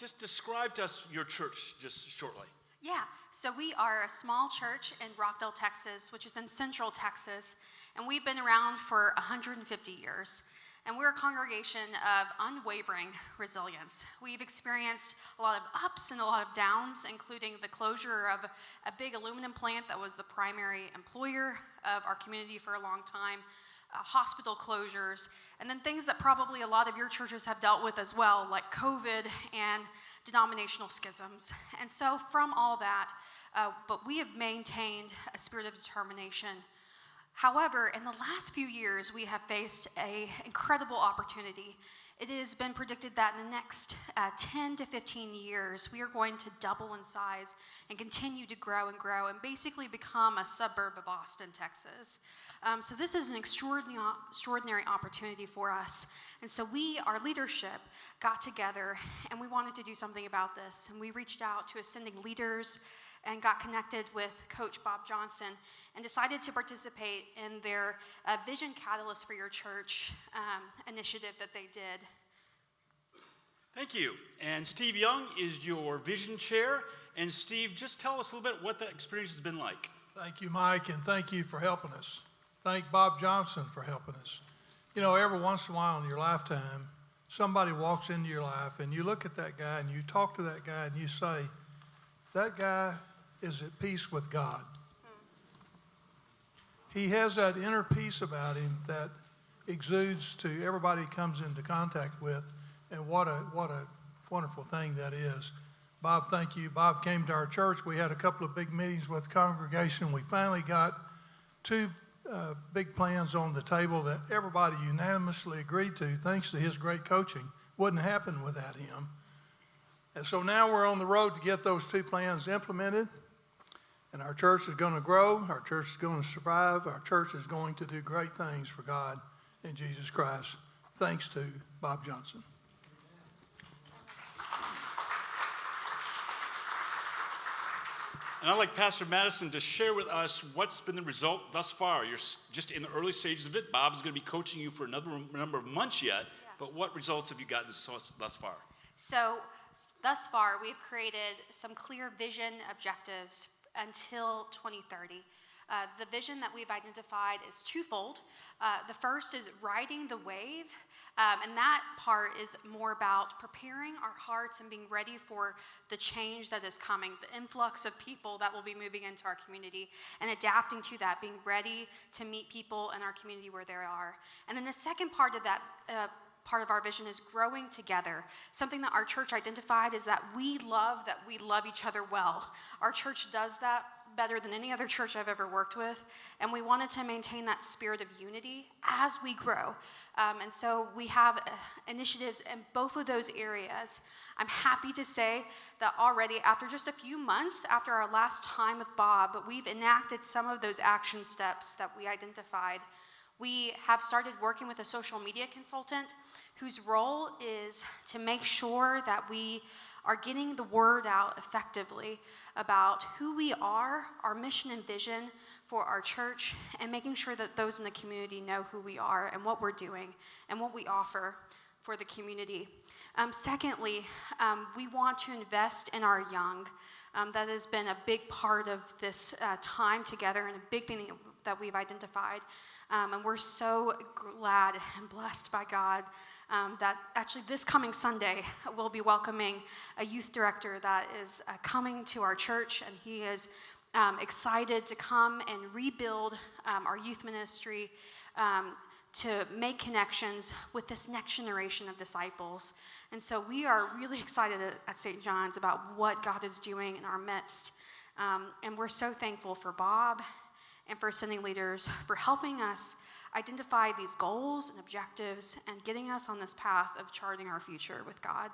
Just describe to us your church just shortly. Yeah, so we are a small church in Rockdale, Texas, which is in central Texas, and we've been around for 150 years. And we're a congregation of unwavering resilience. We've experienced a lot of ups and a lot of downs, including the closure of a big aluminum plant that was the primary employer of our community for a long time, hospital closures, and then things that probably a lot of your churches have dealt with as well, like COVID and denominational schisms. And so from all that, but we have maintained a spirit of determination. However, in the last few years, we have faced an incredible opportunity. It has been predicted that in the next 10 to 15 years, we are going to double in size and continue to grow and basically become a suburb of Austin, Texas. So this is an extraordinary opportunity for us. And so our leadership, got together and we wanted to do something about this. And we reached out to ascending leaders and got connected with Coach Bob Johnson and decided to participate in their Vision Catalyst for Your Church initiative that they did. Thank you. And Steve Young is your vision chair. And Steve, just tell us a little bit what that experience has been like. Thank you, Mike, and thank you for helping us. Thank Bob Johnson for helping us. You know, every once in a while in your lifetime, somebody walks into your life and you look at that guy and you talk to that guy and you say, that guy is at peace with God. He has that inner peace about him that exudes to everybody he comes into contact with, and what a wonderful thing that is. Bob, thank you. Bob came to our church. We had a couple of big meetings with the congregation. We finally got two big plans on the table that everybody unanimously agreed to, thanks to his great coaching. Wouldn't happen without him. And so now we're on the road to get those two plans implemented. And our church is going to grow. Our church is going to survive. Our church is going to do great things for God and Jesus Christ. Thanks to Bob Johnson. And I'd like Pastor Madison to share with us what's been the result thus far. You're just in the early stages of it. Bob's going to be coaching you for another number of months yet. Yeah. But what results have you gotten thus far? So thus far, we've created some clear vision objectives until 2030. The vision that we've identified is twofold. The first is riding the wave, and that part is more about preparing our hearts and being ready for the change that is coming, the influx of people that will be moving into our community, and adapting to that, being ready to meet people in our community where they are. And then the second part of that part of our vision is growing together. Something that our church identified is that we love each other well. Our church does that better than any other church I've ever worked with, and we wanted to maintain that spirit of unity as we grow. And so we have initiatives in both of those areas. I'm happy to say that already, after just a few months after our last time with Bob, we've enacted some of those action steps that we identified. We have started working with a social media consultant whose role is to make sure that we are getting the word out effectively about who we are, our mission and vision for our church, and making sure that those in the community know who we are and what we're doing and what we offer for the community. Secondly, we want to invest in our young. That has been a big part of this time together and a big thing that we've identified. And we're so glad and blessed by God that actually this coming Sunday we'll be welcoming a youth director that is coming to our church, and he is excited to come and rebuild our youth ministry to make connections with this next generation of disciples. And so we are really excited at St. John's about what God is doing in our midst. And we're so thankful for Bob and for ascending leaders for helping us identify these goals and objectives and getting us on this path of charting our future with God.